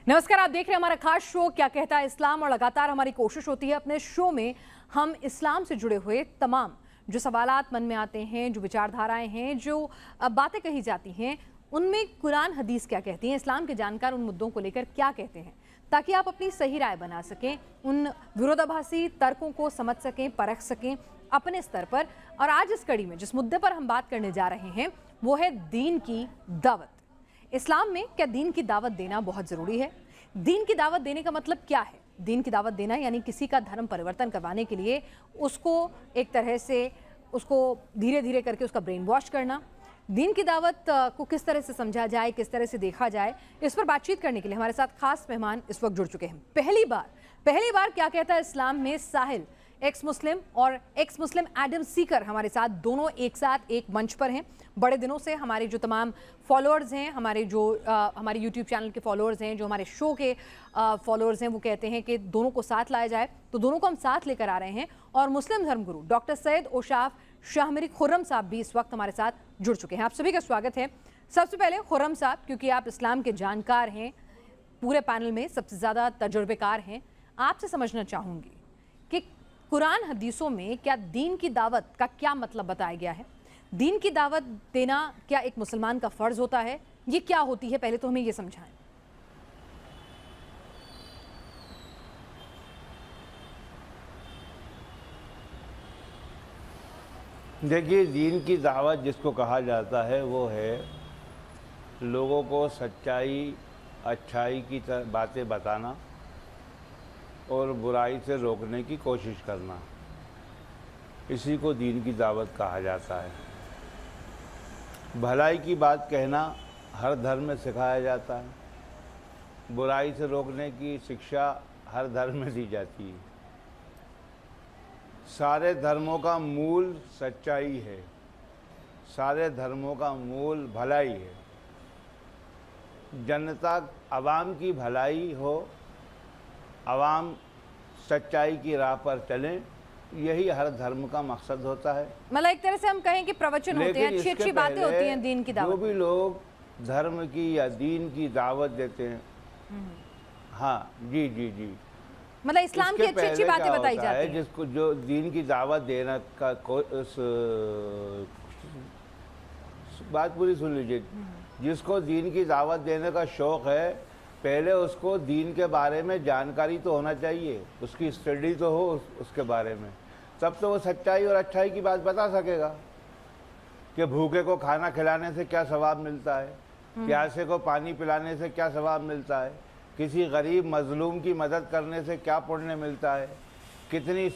नमस्कार, आप देख रहे हैं हमारा खास शो क्या कहता है इस्लाम। और लगातार हमारी कोशिश होती है अपने शो में हम इस्लाम से जुड़े हुए तमाम जो सवालात मन में आते हैं, जो विचारधाराएं हैं, जो बातें कही जाती हैं, उनमें कुरान हदीस क्या कहती हैं, इस्लाम के जानकार उन मुद्दों को लेकर क्या कहते हैं, ताकि आप अपनी सही राय बना सकें, उन विरोधाभासी तर्कों को समझ सकें, परख सकें अपने स्तर पर। और आज इस कड़ी में जिस मुद्दे पर हम बात करने जा रहे हैं वो है दीन की दावत। इस्लाम में क्या दीन की दावत देना बहुत ज़रूरी है? दीन की दावत देने का मतलब क्या है? दीन की दावत देना यानी किसी का धर्म परिवर्तन करवाने के लिए उसको एक तरह से उसको धीरे धीरे करके उसका ब्रेन वॉश करना। दीन की दावत को किस तरह से समझा जाए, किस तरह से देखा जाए, इस पर बातचीत करने के लिए हमारे साथ खास मेहमान इस वक्त जुड़ चुके हैं। पहली बार क्या कहता है इस्लाम में साहिल एक्स मुस्लिम और एक्स मुस्लिम एडम सीकर हमारे साथ दोनों एक साथ एक मंच पर हैं। बड़े दिनों से हमारे जो तमाम फॉलोअर्स हैं, हमारे जो हमारे यूट्यूब चैनल के फॉलोअर्स हैं, जो हमारे शो के फॉलोअर्स हैं, वो कहते हैं कि दोनों को साथ लाया जाए, तो दोनों को हम साथ लेकर आ रहे हैं। और मुस्लिम धर्मगुरु डॉक्टर सैयद ओशाफ शाहमरी खुर्रम साहब भी इस वक्त हमारे साथ जुड़ चुके हैं। आप सभी का स्वागत है। सबसे पहले खुर्रम साहब, क्योंकि आप इस्लाम के जानकार हैं, पूरे पैनल में सबसे ज़्यादा तजुर्बेकार हैं, आपसे समझना चाहूँगी कि कुरान हदीसों में क्या दीन की दावत का क्या मतलब बताया गया है? दीन की दावत देना क्या एक मुसलमान का फ़र्ज़ होता है? ये क्या होती है, पहले तो हमें ये समझाएं। देखिए, दीन की दावत जिसको कहा जाता है वो है लोगों को सच्चाई अच्छाई की बातें बताना और बुराई से रोकने की कोशिश करना। इसी को दीन की दावत कहा जाता है। भलाई की बात कहना हर धर्म में सिखाया जाता है। बुराई से रोकने की शिक्षा हर धर्म में दी जाती है। सारे धर्मों का मूल सच्चाई है, सारे धर्मों का मूल भलाई है। जनता आवाम की भलाई हो, आवाम सच्चाई की राह पर चलें, यही हर धर्म का मकसद होता है। मतलब एक तरह से हम कहें कि प्रवचन होते हैं, अच्छी अच्छी बातें होती हैं दीन की दावत। जो भी लोग धर्म की या दीन की दावत देते हैं, हाँ जी जी जी, मतलब इस्लाम की अच्छी अच्छी बातें बताई जाती हैं। जिसको जो दीन की दावत देना का बात पूरी सुन लीजिए। जिसको दीन की दावत देने का शौक़ है, पहले उसको दीन के बारे में जानकारी तो होना चाहिए, उसकी स्टडी तो हो उसके बारे में, तब तो वो सच्चाई और अच्छाई की बात बता सकेगा कि भूखे को खाना खिलाने से क्या सवाब मिलता है, प्यासे को पानी पिलाने से क्या सवाब मिलता है, किसी गरीब मजलूम की मदद करने से क्या पुण्य मिलता है, कितनी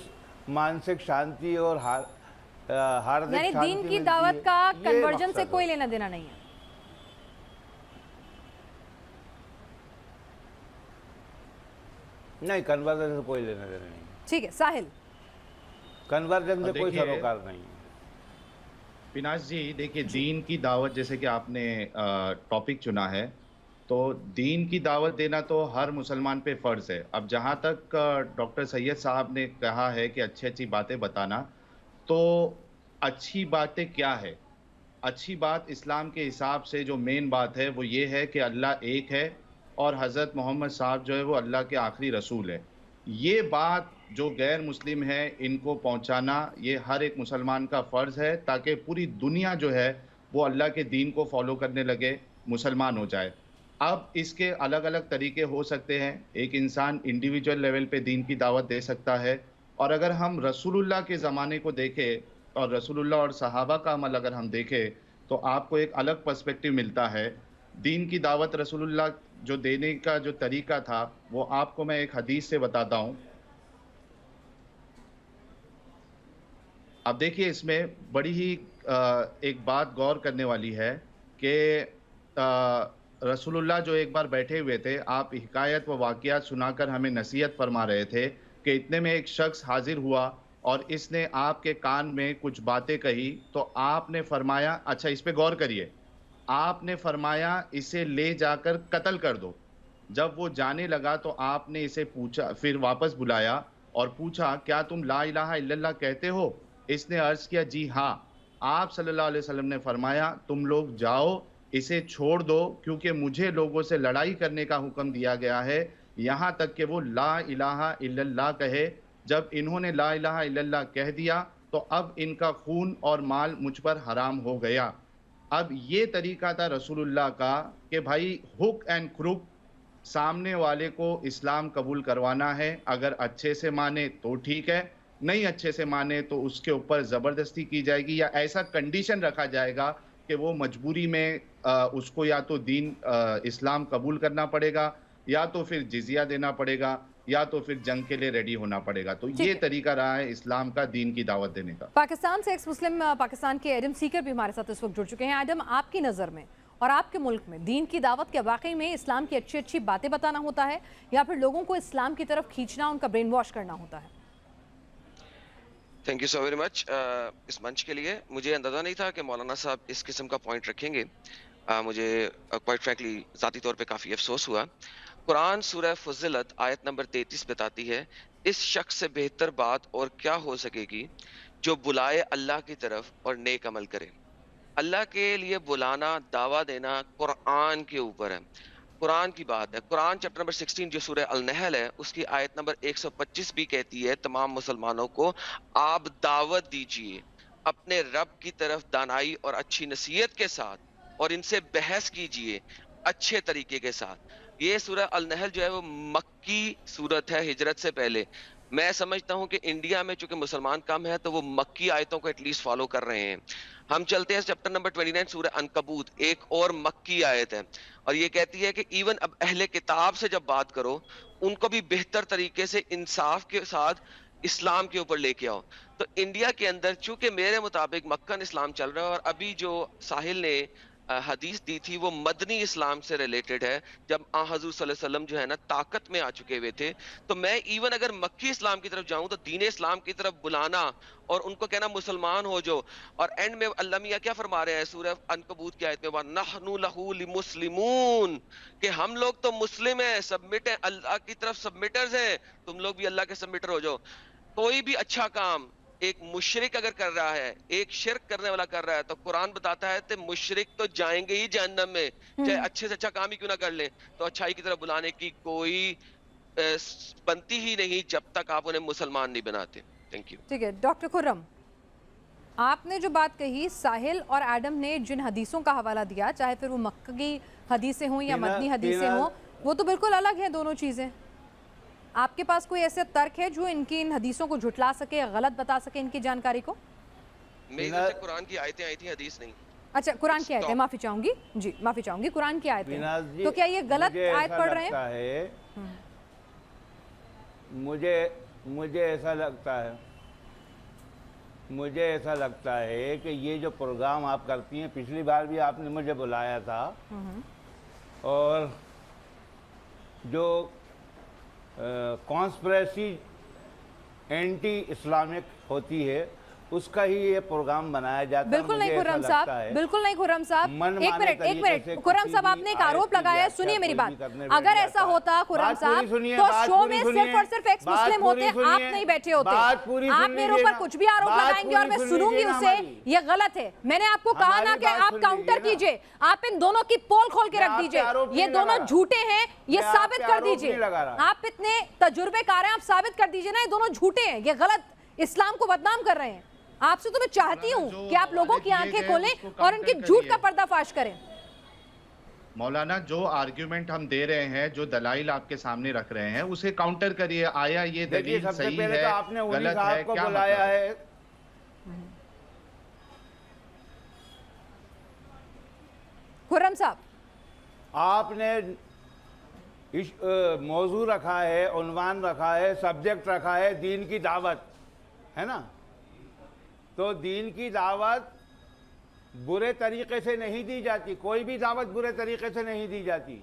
मानसिक शांति और हार्दिक शांति दीन की दावत का कन्वर्जन से कोई लेना देना नहीं है। नहीं, कन्वर्जन से कोई लेना देना नहीं। ठीक है साहिल, कन्वर्जन से कोई सरोकार नहीं है। पिनाश जी, देखिए, दीन की दावत जैसे कि आपने टॉपिक चुना है, तो दीन की दावत देना तो हर मुसलमान पे फ़र्ज़ है। अब जहाँ तक डॉक्टर सैयद साहब ने कहा है कि अच्छी अच्छी बातें बताना, तो अच्छी बातें क्या है? अच्छी बात इस्लाम के हिसाब से जो मेन बात है वो ये है कि अल्लाह एक है और हज़रत मोहम्मद साहब जो है वो अल्लाह के आखिरी रसूल है। ये बात जो गैर मुस्लिम है इनको पहुंचाना ये हर एक मुसलमान का फ़र्ज़ है, ताकि पूरी दुनिया जो है वो अल्लाह के दीन को फॉलो करने लगे, मुसलमान हो जाए। अब इसके अलग अलग तरीके हो सकते हैं। एक इंसान इंडिविजुअल लेवल पे दीन की दावत दे सकता है, और अगर हम रसूलुल्लाह के ज़माने को देखें और रसूलुल्लाह और सहाबा का अमल अगर हम देखें, तो आपको एक अलग पर्सपेक्टिव मिलता है। दीन की दावत रसूलुल्लाह जो देने का जो तरीका था वो आपको मैं एक हदीस से बताता हूँ। अब देखिए, इसमें बड़ी ही एक बात गौर करने वाली है कि रसूलुल्लाह जो एक बार बैठे हुए थे, आप हिकायत व वाक़ियात सुनाकर हमें नसीहत फरमा रहे थे कि इतने में एक शख्स हाजिर हुआ और इसने आपके कान में कुछ बातें कही, तो आपने फरमाया, अच्छा इस पे गौर करिए, आपने फरमाया इसे ले जाकर कत्ल कर दो। जब वो जाने लगा तो आपने इसे पूछा, फिर वापस बुलाया और पूछा, क्या तुम ला इलाहा इल्लल्लाह कहते हो? इसने अर्ज़ किया, जी हाँ। आप सल्लल्लाहु अलैहि वसल्लम ने फरमाया, तुम लोग जाओ इसे छोड़ दो, क्योंकि मुझे लोगों से लड़ाई करने का हुक्म दिया गया है, यहाँ तक कि वो ला इलाहा इल्लल्लाह कहे। जब इन्होंने ला इलाहा इल्लल्लाह कह दिया तो अब इनका खून और माल मुझ पर हराम हो गया। अब ये तरीका था रसूलुल्लाह का कि भाई हुक एंड क्रुक, सामने वाले को इस्लाम कबूल करवाना है, अगर अच्छे से माने तो ठीक है, नहीं अच्छे से माने तो उसके ऊपर ज़बरदस्ती की जाएगी या ऐसा कंडीशन रखा जाएगा कि वो मजबूरी में उसको या तो दीन इस्लाम कबूल करना पड़ेगा, या तो फिर जिजिया देना पड़ेगा, या तो फिर जंग के लिए रेडी होना पड़ेगा। तो ये तरीका रहा है इस्लाम का दीन की दावत देने का। पाकिस्तान से एक्स मुस्लिम पाकिस्तान के एडम सीकर भी हमारे साथ इस वक्त जुड़ चुके हैं। एडम, आपकी नज़र में और आपके मुल्क में दीन की दावत क्या वाकई में इस्लाम की अच्छी अच्छी बातें बताना होता है, या फिर लोगों को इस्लाम की तरफ खींचना, उनका ब्रेन वॉश करना होता है? Thank you so very much इस मंच के लिए। मुझे अंदाज़ा नहीं था कि मौलाना साहब इस किस्म का पॉइंट रखेंगे। मुझे क्वाइट फ्रैंकली ज़ाती तौर पे काफ़ी अफसोस हुआ। कुरान सूरह फुज़िलत आयत नंबर 33 बताती है, इस शख्स से बेहतर बात और क्या हो सकेगी जो बुलाए अल्लाह की तरफ और नेक अमल करे। अल्लाह के लिए बुलाना, दावा देना कुरान के ऊपर है, कुरान की बात है। कुरान चैप्टर नंबर 16 जो सूरह अल-नहल है उसकी आयत नंबर 125 भी कहती है, तमाम मुसलमानों को आप दावत दीजिए अपने रब की तरफ दानाई और अच्छी नसीहत के साथ, और इनसे बहस कीजिए अच्छे तरीके के साथ। ये सूरह अल-नहल जो है वो मक्की सूरत है, हिजरत से पहले। मैं समझता हूं कि इंडिया में चूंकि मुसलमान कम है तो वो मक्की आयतों को एटलीस्ट फॉलो कर रहे हैं। हम चलते हैं चैप्टर नंबर 29 सूरह अनकबूत, एक और मक्की आयत है, और ये कहती है कि इवन अब अहले किताब से जब बात करो उनको भी बेहतर तरीके से इंसाफ के साथ इस्लाम के ऊपर लेके आओ। तो इंडिया के अंदर चूंकि मेरे मुताबिक मक्कन इस्लाम चल रहा है, और अभी जो साहिल ने हदीस दी थी वो मदनी इस्लाम से रिलेटेड है, जब हजूर सल्लल्लाहु अलैहि वसल्लम जो है ना ताकत में आ चुके हुए थे। तो मैं इवन अगर मक्की इस्लाम की तरफ जाऊं तो दीन इस्लाम की तरफ बुलाना और उनको कहना मुसलमान हो जो, और एंड में अल्लाह मियां क्या फरमा रहे हैं सूरह अनकबूत की आयत में, वनहनु लहू लिमुस्लिमून, कि हम लोग तो मुस्लिम हैं, सबमिट हैं, अल्लाह की तरफ सबमिटर्स हैं, तुम लोग भी अल्लाह के सबमिटर हो जाओ। कोई भी अच्छा काम एक मुशरिक अगर कर रहा है, एक शिर्क करने वाला कर रहा है, तो कुरान बताता है कि मुशरिक तो जाएंगे ही जहन्नम में, चाहे अच्छे से अच्छा काम ही क्यों ना कर ले। तो अच्छाई की तरफ बुलाने की कोई बनती ही नहीं जब तक आप उन्हें मुसलमान नहीं बनाते। Thank you. ठीक है डॉक्टर खुर्रम, आपने जो बात कही, साहिल और एडम ने जिन हदीसों का हवाला दिया, चाहे फिर वो मक्की हदीसें हों या मदनी हदीसें हों, वो तो बिल्कुल अलग है दोनों चीज़ें। आपके पास कोई ऐसे तर्क है जो इनकी इन हदीसों को झुटला सके या गलत बता सके इनकी जानकारी को? मेरी तरफ से कुरान की आयतें आई थी, हदीस नहीं। अच्छा, कुरान की आयतें, माफी चाहूंगी जी, माफी चाहूंगी, कुरान की आयतें। तो क्या ये गलत आयत पढ़ रहे हैं? मुझे ऐसा लगता है कि ये जो प्रोग्राम आप करती हैं, पिछली बार भी आपने मुझे बुलाया था, और जो कॉन्स्पिरेसी एंटी इस्लामिक होती है उसका ही ये प्रोग्राम बनाया जाता है। बिल्कुल नहीं खुर्रम साहब, बिल्कुल नहीं खुर्रम साहब, एक मिनट खुर्रम साहब, आपने एक आरोप लगाया है, सुनिए मेरी बात। अगर ऐसा होता खुर्रम साहब तो शो में सिर्फ और सिर्फ एक्स मुस्लिम होते, आप नहीं बैठे होते। आप मेरे ऊपर कुछ भी आरोप लगाएंगे और मैं सुनूंगी उसे, ये गलत है। मैंने आपको कहा ना कि आप काउंटर कीजिए, आप इन दोनों की पोल खोल के रख दीजिए, ये दोनों झूठे हैं, ये साबित कर दीजिए। आप इतने तजुर्बेकार हैं, आप साबित कर दीजिए ना ये दोनों झूठे हैं, ये गलत इस्लाम को बदनाम कर रहे हैं। आपसे तो मैं चाहती हूँ कि आप लोगों की आंखें खोलें और उनके झूठ का पर्दाफाश करें। मौलाना, जो आर्ग्यूमेंट हम दे रहे हैं, जो दलाइल आपके सामने रख रहे हैं, उसे काउंटर करिए। आया ये दलील सही है, तो आपने गलत है, को क्या बुलाया है? खुर्रम साहब, आपने मौजू रखा है, उन्वान रखा है, सब्जेक्ट रखा है दीन की दावत, है ना? तो दीन की दावत बुरे तरीके से नहीं दी जाती, कोई भी दावत बुरे तरीके से नहीं दी जाती।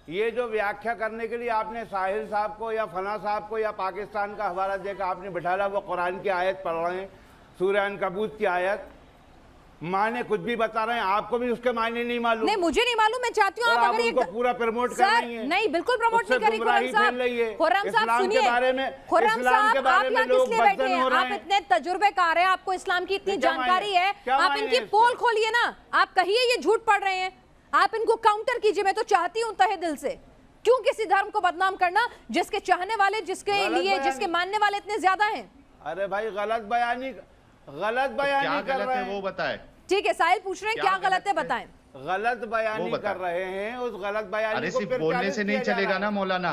ये जो व्याख्या करने के लिए आपने साहिल साहब को या फना साहब को या पाकिस्तान का हवाला देकर आपने बिठाला, वो कुरान की आयत पढ़ रहे हैं, सूरह अनकबूत की आयत, माने कुछ भी बता रहे हैं, आपको भी उसके मायने नहीं मालूम। नहीं, मुझे नहीं मालूम, मैं चाहती हूँ और आप आप अगर उनको पूरा प्रमोट कर रही हैं। नहीं, बिल्कुल प्रमोट उससे नहीं कर रही गुमराही खुर्रम साहब। फैल रही है। खुर्रम साहब इस्लाम के सुनिए, बारे में, खुर्रम इस्लाम के साहब बारे आप में यहाँ लोग किस लिए बैठे बदतन हैं? हो रहे आप हैं। इतने तजुर्बेकार हैं, आपको इस्लाम की इतनी ये क्या जानकारी मायने? है, क्या आप मायने इनकी इसके? पोल खोलिए ना, आप कहिए ये झूठ पढ़ रहे हैं, आप इनको काउंटर कीजिए। मैं तो चाहती हूँ तहे दिल से, क्यों किसी धर्म को बदनाम करना जिसके चाहने वाले, जिसके लिए, जिसके मानने वाले इतने ज्यादा हैं। अरे भाई गलत बयानी क्या कर गलत रहे है हैं। वो बताए। ठीक है, साहिल पूछ रहे हैं क्या गलत है, बताएं। गलत बयानी वो कर बता। रहे हैं, उस गलत बयानी अरे को सिर्फ फिर बोलने चैलेंज से नहीं किया जा चलेगा रहा ना है। मौलाना।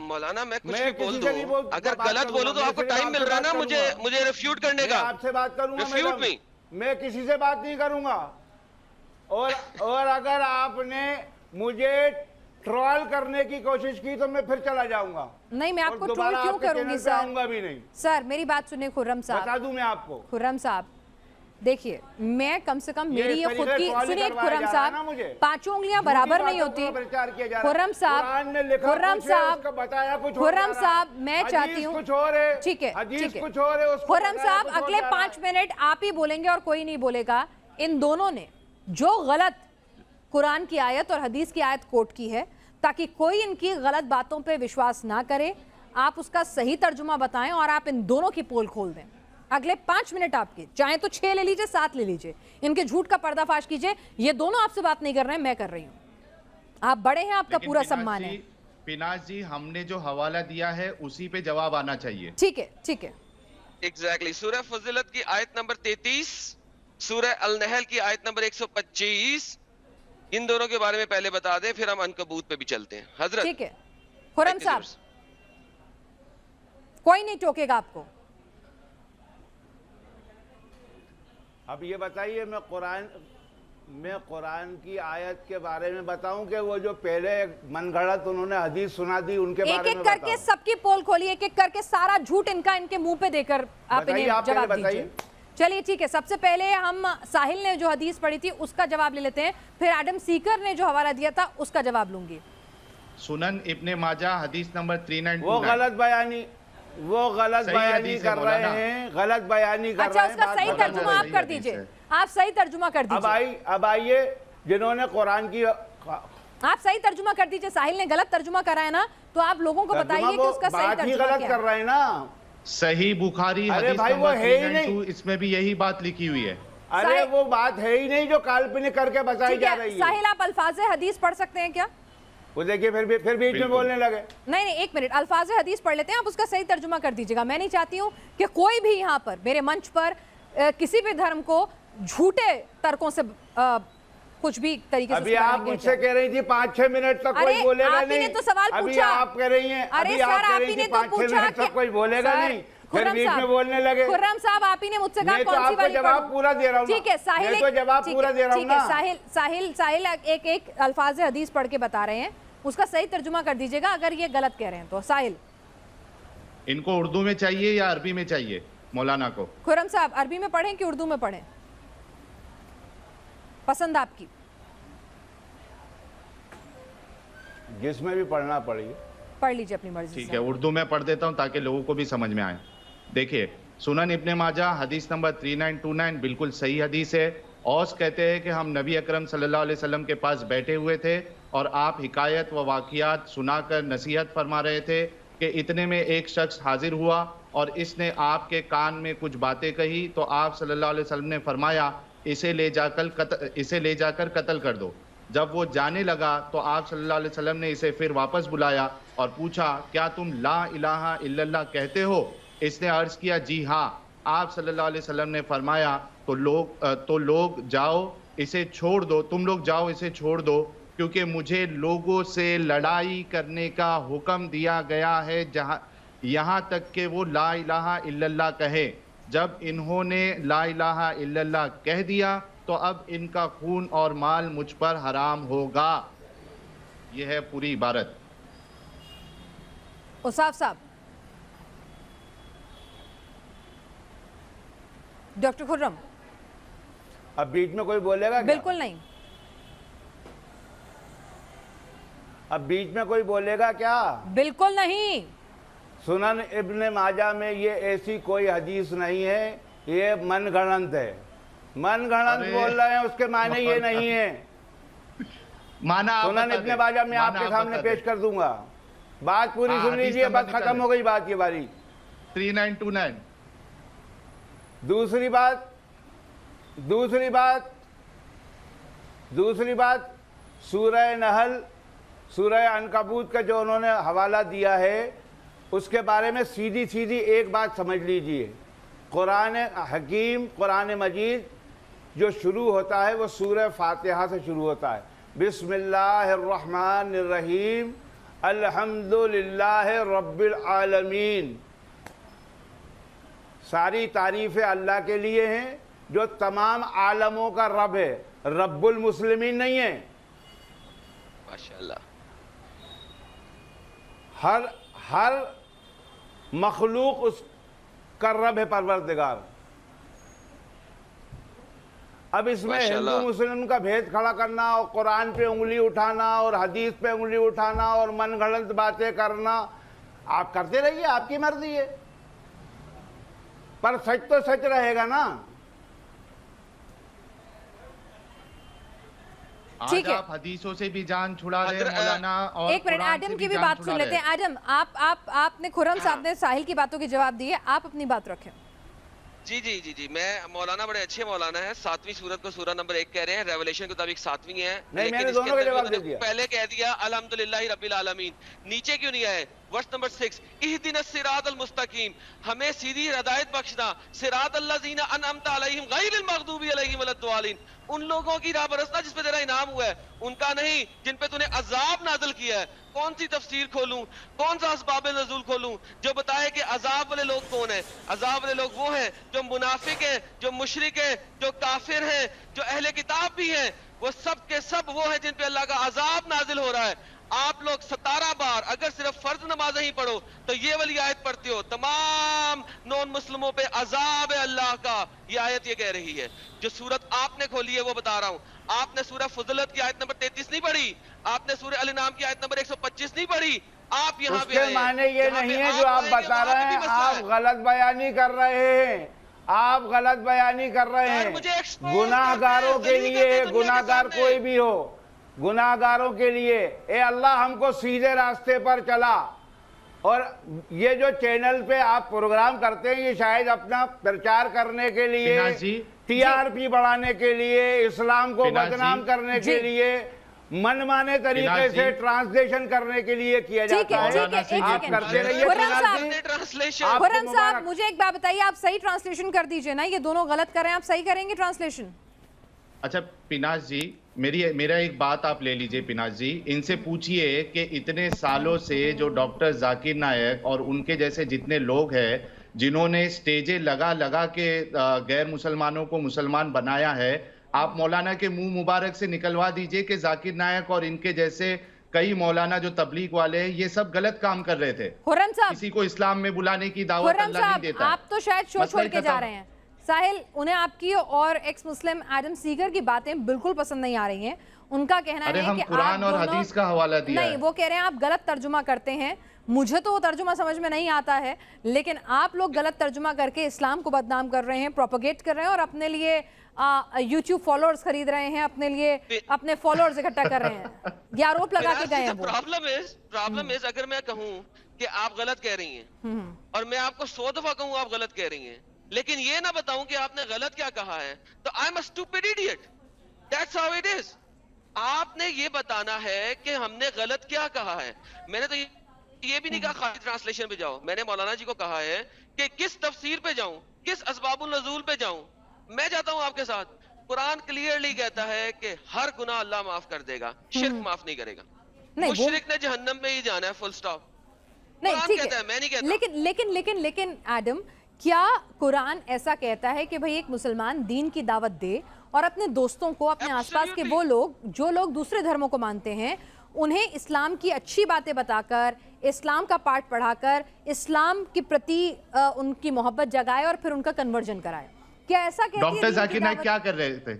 मौलाना मैं कुछ मैं भी बोल किसी से नहीं दूं, अगर बात गलत बोलूं तो करूंगा, आपको मैं सिर्फ टाइम मिल आपसे रहा है ना बात मुझे करूंगा। मुझे रिफ्यूट करने मैं का। आपसे बात करूंगा Refute मैडम, me। मैं किसी से बात नहीं करूंगा। और अगर आपने मुझे ट्रोल करने की कोशिश की तो मैं फिर चला जाऊंगा। नहीं, मैं और आपको ट्रोल दोबारा क्यों आपके करूंगी चैनल पे सर? आऊंगा भी नहीं। सर मेरी बात सुनिए खुर्रम बता साहब। दूं मैं आपको। खुर्रम साहब देखिए, मैं कम से कम मेरी इस ये खुद तरीके की ट्रोल सुनिए करवाया खुर्रम जा रहा है ना साहब, मुझे। पांचों उंगलियां झूठी बराबर नहीं बातों का होती। प्रचार किया जा रहा है। खुर्रम साहब, कुरान में लिखा खुर्रम कुछ है, साहब, उसका बताया कुछ और खुर्रम जा रहा है। साहब, मैं हदीस चाहती हूँ, कुछ और है, ठीक है, हदीस ठीक है। कुछ और है, उसको खुर्रम बताया साहब कुछ और अगले जा रहा है। 5 मिनट आप ही बोलेंगे और कोई नहीं बोलेगा। इन दोनों ने जो गलत कुरान की आयत और हदीस की आयत कोट की है, ताकि कोई इनकी गलत बातों पे विश्वास ना करे, आप उसका सही तर्जुमा बताएं और आप इन दोनों की पोल खोल दें। अगले 5 मिनट आपके, चाहे तो 6 ले लीजिए, 7 ले लीजिए, इनके झूठ का पर्दाफाश कीजिए। ये दोनों आपसे बात नहीं कर रहे हैं, मैं कर रही हूं। आप बड़े हैं, आपका लेकिन पूरा पिनाज सम्मान जी- है। पिनाज जी, हमने जो हवाला दिया है उसी पे जवाब आना चाहिए। ठीक है, ठीक है। एग्जैक्टली सूरह फज़िलत की आयत नंबर 33, सूरह अल नहल की आयत नंबर 125, इन दोनों के बारे में पहले बता दें, फिर हम अनकबूत पे भी चलते हैं। हजरत ठीक है खुर्रम साहब, कोई नहीं टोकेगा आपको। अब ये बताइए, मैं कुरान की आयत के बारे में बताऊं कि वो जो पहले मनगढ़ंत उन्होंने हदीस सुना दी उनके एक बारे एक में करके बताऊं? सबकी पोल खोलिए, एक एक करके सारा झूठ इनके मुंह पे देकर आप बताइए, इन्हें आप पहले जवाब दीजिए। बताइए। चलिए ठीक है, सबसे पहले हम साहिल ने जो हदीस पढ़ी थी उसका जवाब ले लेते हैं, फिर एडम सीकर ने जो हवाला दिया था उसका जवाब लूंगी। सुनन इब्ने माजा हदीस नंबर 3929। वो गलत बयानी सही कर हदीस है रहे मौलाना। हैं, गलत बयानी कर अच्छा, रहे हैं। उसका बात सही बदल तर्जुमा रही आप है। कर हदीस दीजिए, है। आप सही तर्जुमा कर दीजिए। अब आइए जिन्होंने कुरान की आप सही तर्जुमा कर दीजिए। साहिल ने गलत तर्जुमा करा है ना, तो आप लोगों को बताइए कि उसका सही बात ही तर्जुमा गलत क्या कर है। रहे हैं ना। सही बुखारी अरे हदीस भाई, वो नंबर है ही नहीं। 392, इसमें भी यही बात लिखी हुई है। अरे साहिल- वो बात है ही नहीं जो काल्पनिक करके बताई ठीक जा है रही है। साहिल, आप अल्फाज हदीस पढ़ सकते हैं क्या? वो देखिए फिर बीच में बिल्कुल। बोलने लगे। नहीं नहीं, एक मिनट, अल्फाज हदीस पढ़ लेते हैं, आप उसका सही तर्जुमा कर दीजिएगा। मैं नहीं चाहती हूँ कि कोई भी यहाँ पर मेरे मंच पर किसी भी धर्म को झूठे तर्कों से कुछ भी तरीके से अभी आप मुझसे कह रही थी 5-6 मिनट तक अरे, कोई बोलेगा आप ही नहीं। ने तो सवाल अभी पूछा। आप कह रही हैं, अरे अभी सर, आप कह आप रही ही ने थी तो 5-6 पूछा मिनट कि तक कोई बोलेगा सर, नहीं, फिर खुर्रम बीच में साहब, बोलने लगे। खुर्रम साहब, आप ही ने मुझसे कहा मैं तो कौन सी आपको वाली जवाब पढ़ूं? पूरा दे रहा हूं ना। ठीक है साहिल, मैं तो जवाब ठीक पूरा है, दे रहा हूं ठीक है, ना। साहिल एक एक अल्फाज हदीस पढ़ के बता रहे हैं, उसका सही तर्जुमा कर दीजिएगा अगर ये गलत कह रहे हैं तो। साहिल, इनको उर्दू में चाहिए या अरबी में चाहिए मौलाना को? खुर्रम साहब, अरबी में पढ़ें कि उर्दू में पढ़ें, पसंद आपकी। जिसमें भी पढ़ना पड़ेगी पढ़ लीजिए अपनी मर्जी ठीक से। है, उर्दू में पढ़ देता हूं ताकि लोगों को भी समझ में आए। देखिए, सुनन इब्ने माजा हदीस नंबर 3929 बिल्कुल सही हदीस है। औस कहते हैं कि हम नबी अकरम सल्लल्लाहु अलैहि वसल्लम के पास बैठे हुए थे और आप हिकायत व वाक़ियात सुनाकर नसीहत फरमा रहे थे कि इतने में एक शख्स हाजिर हुआ और इसने आपके कान में कुछ बातें कही, तो आप सल्लल्लाहु अलैहि वसल्लम ने फरमाया इसे ले जाकर कत्ल कर दो। जब वो जाने लगा तो आप सल्लल्लाहु अलैहि वसल्लम ने इसे फिर वापस बुलाया और पूछा, क्या तुम ला इलाहा इल्लल्लाह कहते हो? इसने अर्ज किया, जी हाँ। आप सल्लल्लाहु अलैहि वसल्लम ने फरमाया, तो लोग जाओ इसे छोड़ दो, तुम लोग जाओ इसे छोड़ दो, क्योंकि मुझे लोगों से लड़ाई करने का हुक्म दिया गया है यहाँ तक कि वो ला इलाहा इल्लल्लाह कहे। जब इन्होंने ला इलाहा इल्लल्लाह कह दिया तो अब इनका खून और माल मुझ पर हराम होगा। यह है पूरी इबारत। उसाफ साहब, डॉक्टर खुर्रम, अब बीच में कोई बोलेगा क्या? बिल्कुल नहीं। अब बीच में कोई बोलेगा क्या? बिल्कुल नहीं। सुनन इब्ने माजा में ये ऐसी कोई हदीस नहीं है, ये मनगढ़ंत है। मन गढ़ंत अरे, बोल रहे हैं, उसके माने ये नहीं है। माना आप सुनन बता इब्ने दें, बाजा मैं माना आपके आप सामने बता पेश दें। कर दूंगा। बात पूरी हाँ, सुन हदीस लीजिए, नंबर बस निकालें। खत्म हो गई बात ये बारी। 3929। दूसरी बात सूरह नहल, सूरह अनकबूत का जो उन्होंने हवाला दिया है, उसके बारे में सीधी सीधी एक बात समझ लीजिए। कुरान हकीम, कुरान मजीद जो शुरू होता है वो सूरह फातिहा से शुरू होता है। बिस्मिल्लाहिर्रहमानिर्रहीम, अल्हम्दुलिल्लाहि रब्बिल आलमीन। सारी तारीफ़ें अल्लाह के लिए हैं जो तमाम आलमों का रब है, रब्बुल मुस्लिमीन नहीं है। माशाल्लाह। हर मखलूक उसका रब है, परवरदिगार। अब इसमें हिंदू माशाल्लाह। मुस्लिम का भेद खड़ा करना और कुरान पे उंगली उठाना और हदीस पे उंगली उठाना और मनगढ़ंत बातें करना, आप करते रहिए, आपकी मर्जी है, पर सच तो सच रहेगा ना। आज ठीक है। आप हदीसों से भी जान छुड़ा रहे हैं अगर, मौलाना, और एक मिनट, कुरान एडम से की भी जान बात छुड़ा सुन रहे लेते हैं। हैं। एडम, आपने खुर्रम साहब ने साहिल की बातों के जवाब दिए, आप अपनी बात रखें। जी, मैं मौलाना बड़े अच्छे मौलाना है। 7वीं सूरत को सूरह नंबर 1 कह रहे हैं, रेवलेशन के मुताबिक 7वीं है। नहीं, लेकिन मैंने इसके दोनों का अंदर भी जवाब उन्होंने दे दिया। पहले कह दिया अल्हम्दुलिल्लाहि रब्बिल आलमीन, नीचे क्यों नहीं आए? वर्स नंबर 6, इहदिनस सिरातल मुस्तकीम, हमें सीधी हिदायत बख्शना, सिरातल लज़ीना अनअमता अलैहिम गैरिल मग़दूबी अलैहिम वलद्दालिन, उन लोगों की राह बरसना जिस पे तेरा इनाम हुआ है, उनका नहीं जिन पे तूने अजाब नाज़िल किया है। कौन सी तफसीर खोलूं, कौन सा असबाब नज़ूल खोलूं जो बताए कि अजाब वाले लोग कौन है? अजाब वाले लोग वो हैं जो मुनाफिक है, जो मुशरिक है, जो काफिर है, जो अहले किताब भी हैं। वो सब के सब वो हैं जिन पे अल्लाह का अजाब नाजिल हो रहा है। आप लोग 17 बार अगर सिर्फ फर्ज नमाज ही पढ़ो तो ये वाली आयत पढ़ते हो, तमाम नॉन मुस्लिमों पे अजाब है अल्लाह का। ये आयत ये कह रही है। जो सूरत आपने खोली है वो बता रहा हूँ। आपने सूरह फुज़लत की आयत नंबर 33 नहीं पढ़ी, आपने सूरह अल नाम की आयत नंबर 125 नहीं पढ़ी। आप यहाँ पे उसके आए, माने ये जहाँ नहीं पे है जो आप आएंगे बता वहाँ रहे पे भी हैं, मसला आप है। गलत बयानी कर रहे हैं, आप गलत बयानी कर रहे यार, हैं। मुझे expose गुनाहगारों करते के हैं, दलील लिए, करते हैं दुनिया के गुनाहगार सामने। कोई भी हो, गुनाहगारों के लिए ए अल्लाह हमको सीधे रास्ते पर चला। और ये जो चैनल पे आप प्रोग्राम करते हैं, ये शायद अपना प्रचार करने के लिए, पिनाज जी। टीआरपी बढ़ाने के लिए, इस्लाम को पिनाज जी। बदनाम करने के जी। लिए, मनमाने तरीके पिनाज से जी। ट्रांसलेशन करने के लिए किया ठीक जाता है, है। ठीक है, एक आप सेकंड। करते रहिए। खुर्रम पिनाज साहब, जी। ट्रांसलेशन आपको खुर्रम साहब, मुबारक। मुझे एक बात बताइए, आप सही ट्रांसलेशन कर दीजिए ना, ये दोनों गलत कर रहे हैं, आप सही करेंगे ट्रांसलेशन? अच्छा पिनाज जी, मेरा एक बात आप ले लीजिए पिनाज जी, इनसे पूछिए कि इतने सालों से जो डॉक्टर जाकिर नायक और उनके जैसे जितने लोग हैं जिन्होंने स्टेजे लगा लगा के गैर मुसलमानों को मुसलमान बनाया है, आप मौलाना के मुंह मुबारक से निकलवा दीजिए कि जाकिर नायक और इनके जैसे कई मौलाना जो तबलीग वाले हैं ये सब गलत काम कर रहे थे। खुर्रम साहब, किसी को इस्लाम में बुलाने की दावत खुर्रम अल्लाह नहीं साहब, देता है। आप तो शायद शो मसला छोड़ ही के जा खत्म। रहे हैं। साहिल, उन्हें आपकी और एक्स मुस्लिम एडम सीगर की बातें बिल्कुल पसंद नहीं आ रही हैं। उनका कहना अरे है हम कि आप कुरान और दोनों- हदीस का हवाला दिया नहीं, है। वो कह रहे हैं आप गलत तर्जुमा करते हैं। मुझे तो वो तर्जुमा समझ में नहीं आता है, लेकिन आप लोग गलत तर्जुमा करके इस्लाम को बदनाम कर रहे हैं, प्रोपोगेट कर रहे हैं और अपने लिए यूट्यूब फॉलोअर्स खरीद रहे हैं, अपने लिए अपने फॉलोअर्स इकट्ठा कर रहे हैं। ये आरोप लगा के गए हैं वो। प्रॉब्लम इज अगर मैं कहूँ कि आप गलत कह रही हैं और मैं आपको 100 दफा कहूँ आप गलत कह रही हैं, लेकिन ये ना बताऊं कि आपने गलत क्या कहा है, तो I am a stupid idiot. That's how it is. आपने ये बताना है कि हमने गलत क्या कहा है। मैंने तो ये भी नहीं कहा खाली ट्रांसलेशन पे जाओ। मैंने मौलाना जी को कहा है कि किस तफसीर पे जाऊं, किस असबाबुल नज़ूल पे जाऊं। मैं जाता हूं आपके साथ। कुरान क्लियरली कहता है कि हर गुनाह अल्लाह माफ कर देगा, शिर्क माफ नहीं करेगा। नहीं, वो- मुशरिक ने जहन्नम में ही जाना है, फुल स्टॉप। नहीं, कुरान ठीक कहता है, है, मैं नहीं कहता। लेकिन एडम, क्या कुरान ऐसा कहता है कि भाई एक मुसलमान दीन की दावत दे और अपने दोस्तों को, अपने आसपास के Absolutely. वो लोग जो लोग दूसरे धर्मों को मानते हैं, उन्हें इस्लाम की अच्छी बातें बताकर, इस्लाम का पाठ पढ़ाकर, इस्लाम के प्रति उनकी मोहब्बत जगाए और फिर उनका कन्वर्जन कराए? क्या ऐसा कहती है डॉक्टर दीन की जाकिर नायक दावत? क्या कर रहे थे?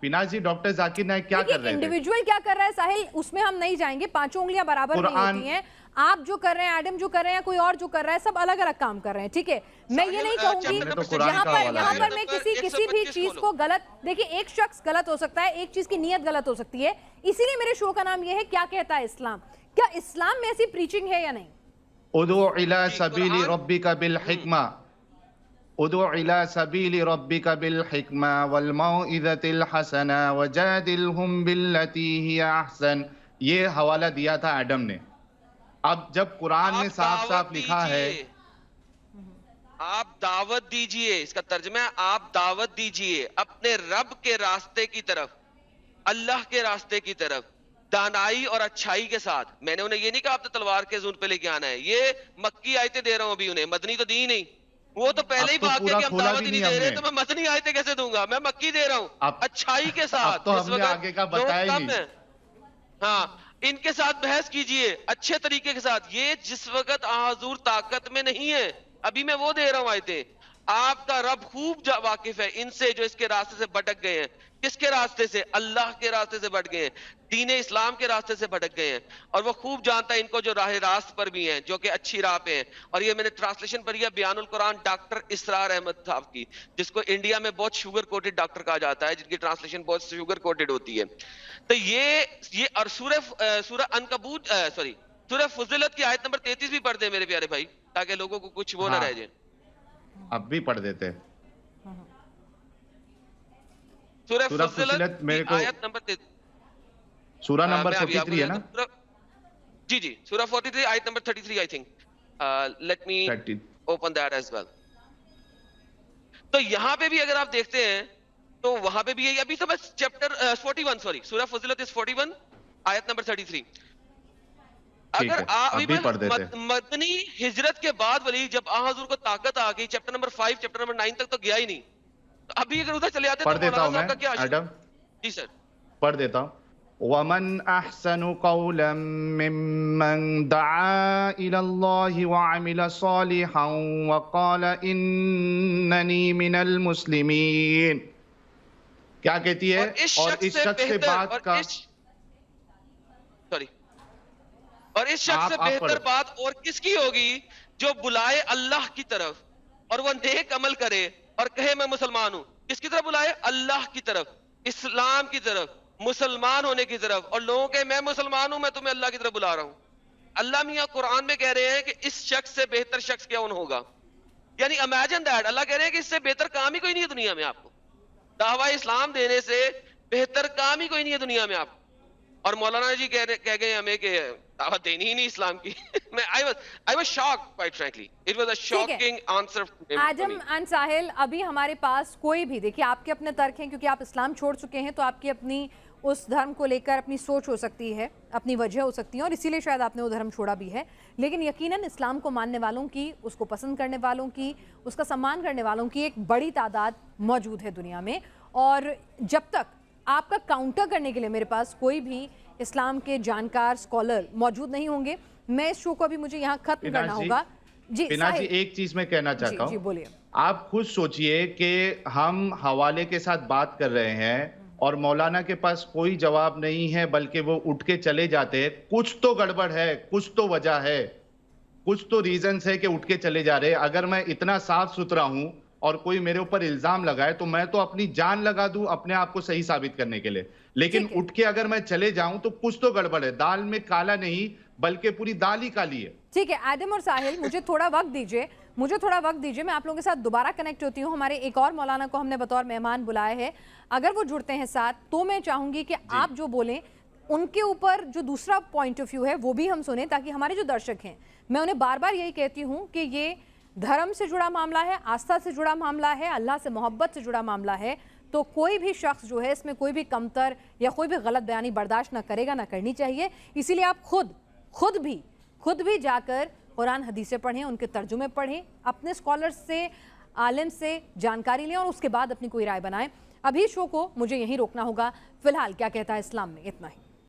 पिनाज जी, डॉक्टर जाकिर नाइक क्या कर रहे थे? इंडिविजुअल क्या कर रहा है साहिल, उसमें हम नहीं जाएंगे, पांचों उंगलियां बराबर नहीं होती हैं। आप जो कर रहे हैं, एडम जो कर रहे हैं, कोई और जो कर रहा है, सब अलग अलग काम कर रहे हैं, ठीक है। मैं ये नहीं कहूंगी यहाँ पर मैं किसी भी चीज को गलत, देखिए एक शख्स गलत हो सकता है, एक चीज की नीयत गलत हो सकती है, इसीलिए मेरे शो का नाम ये है क्या कहता है इस्लाम। क्या इस्लाम में ऐसी प्रीचिंग है या नहीं? उदु इला सबीली रब्बिका बिल हिकमा, उदु इला सबीली रब्बिका बिल हिकमा वल मौइज़तिल हसना वजादिलहुम बिल्लती हिया अहसन। ये हवाला दिया था एडम ने। अब जब कुरान में साफ साफ लिखा है, आप दावत दीजिए, इसका तर्जुमा है आप दावत दीजिए अपने रब के रास्ते की तरफ, अल्लाह के रास्ते की तरफ, दानाई और अच्छाई के साथ। मैंने उन्हें ये नहीं कहा आपने तलवार के ज़ून पे लेके आना है, ये मक्की आयतें दे रहा हूं अभी उन्हें, मदनी तो दी नहीं। वो तो पहले ही भाग गए कि हम दावत ही नहीं दे रहे, तो मैं मदनी आयतें कैसे दूंगा? मैं मक्की दे रहा हूं अच्छाई के साथ। तो हमने आगे का बताया ही नहीं। हाँ, इनके साथ बहस कीजिए अच्छे तरीके के साथ। ये जिस वक्त हुजूर ताकत में नहीं है, अभी मैं वो दे रहा हूं आयतें। आपका रब खूब वाकिफ है इनसे जो इसके रास्ते से भटक गए हैं। किसके रास्ते से? अल्लाह के रास्ते से भटक गए हैं, दीन इस्लाम के रास्ते से भटक गए हैं। और वो खूब जानता है इनको जो राह रास्त पर भी हैं, जो कि अच्छी राह पे हैं। और ये मैंने ट्रांसलेशन पढ़ी है बयानुल कुरान डॉक्टर इसरार अहमद साहब की, जिसको इंडिया में बहुत शुगर कोटेड डॉक्टर कहा जाता है, जिनकी ट्रांसलेशन बहुत शुगर कोटेड होती है। तो ये और सूरह अनकबूत सूरह फुज़िलत की आयत नंबर 33 भी पढ़ दे मेरे प्यारे भाई, ताकि लोगों को कुछ वो ना रह जाए। अब भी पढ़ देते। सूरह सूरह फुज़िलत मेरे को आयत नंबर 33, सूरह नंबर मैं अभी 43 है ना? जी सूरह 43 आयत number 33 I think. Let me 30। Open that as well. तो यहाँ पे भी अगर आप देखते हैं तो वहां पे भी है। अभी तो मैं चैप्टर 41 सूरह फुज़िलत इज 41 आयत नंबर 33। अगर अभी पढ़ देते। मदनी हिजरत के बाद वली जब हुजूर को ताकत आ गई, चैप्टर नंबर 5 चैप्टर नंबर 9 तक तो गया ही नहीं। तो अभी अगर उधर चले आते पढ़ तो देता हूं मौलाना साहब का क्या मैं आशय? एडम, जी सर पढ़ देता हूं। वमन अहसनु कौलन मिम्मन दआ इलल्लाहि व अमिल सालिहन व क़ाल इन्ननी मिनल मुस्लिमीन। क्या कहती है? और इस शख्स से बात का और इस शख्स से बेहतर बात और किसकी होगी जो बुलाए अल्लाह की तरफ और वह नेक अमल करे और कहे मैं मुसलमान हूं। किसकी तरफ बुलाए? अल्लाह की तरफ, इस्लाम की तरफ, मुसलमान होने की तरफ। और लोगों के मैं मुसलमान हूं, मैं तुम्हें अल्लाह की तरफ बुला रहा हूं। अल्लाह मियां कुरान में कह रहे हैं कि इस शख्स से बेहतर शख्स कौन होगा। यानी इमेजिन दैट, अल्लाह कह रहे हैं कि इससे बेहतर काम ही कोई नहीं है दुनिया में आपको। दावा इस्लाम देने से बेहतर काम ही कोई नहीं है दुनिया में आपको। और मौलाना जी कह गए हमें कि दावत देनी ही नहीं इस्लाम की। मैं I was shocked quite frankly. It was a shocking answer. Adam and Sahil, अभी हमारे पास कोई भी, देखिए आपके अपने तर्क हैं क्योंकि आप इस्लाम छोड़ चुके हैं, तो आपकी अपनी उस धर्म को लेकर अपनी सोच हो सकती है, अपनी वजह हो सकती है, और इसीलिए शायद आपने वो धर्म छोड़ा भी है। लेकिन यकीनन इस्लाम को मानने वालों की, उसको पसंद करने वालों की, उसका सम्मान करने वालों की एक बड़ी तादाद मौजूद है दुनिया में। और जब तक आपका काउंटर करने के लिए मेरे पास कोई भी इस्लाम के जानकार स्कॉलर मौजूद नहीं होंगे, मैं इस शो को अभी मुझे यहाँ खत्म करना होगा। जी पिनाज जी, एक चीज मैं कहना चाहता हूँ। जी बोलिए। आप खुद सोचिए कि हम हवाले के साथ बात कर रहे हैं और मौलाना के पास कोई जवाब नहीं है, बल्कि वो उठ के चले जाते हैं। कुछ तो गड़बड़ है, कुछ तो वजह है, कुछ तो रीजंस है कि उठ के चले जा रहे हैं। अगर मैं इतना साफ सुथरा हूं और कोई मेरे ऊपर इल्जाम लगाए तो मैं तो अपनी जान लगा दूं अपने आप को सही साबित करने के लिए। लेकिन उठ के अगर मैं चले जाऊं तो कुछ तो गड़बड़ है। दाल में काला नहीं बल्कि पूरी दाल ही काली है। ठीक है आदम और साहिल, मुझे थोड़ा वक्त दीजिए, मैं आप लोगों के साथ दोबारा कनेक्ट होती हूँ। हमारे एक और मौलाना को हमने बतौर मेहमान बुलाया है, अगर वो जुड़ते हैं साथ तो मैं चाहूंगी कि आप जो बोलें उनके ऊपर जो दूसरा पॉइंट ऑफ व्यू है वो भी हम सुने, ताकि हमारे जो दर्शक हैं, मैं उन्हें बार बार यही कहती हूँ कि ये धर्म से जुड़ा मामला है, आस्था से जुड़ा मामला है, अल्लाह से मोहब्बत से जुड़ा मामला है। तो कोई भी शख्स जो है इसमें कोई भी कमतर या कोई भी गलत बयानी बर्दाश्त ना करेगा, ना करनी चाहिए। इसीलिए आप खुद भी जाकर कुरान हदीसें पढ़ें, उनके तर्जुमे पढ़ें, अपने स्कॉलर्स से, आलिम से जानकारी लें और उसके बाद अपनी कोई राय बनाएं। अभी शो को मुझे यहीं रोकना होगा। फिलहाल क्या कहता है इस्लाम में, इतना ही।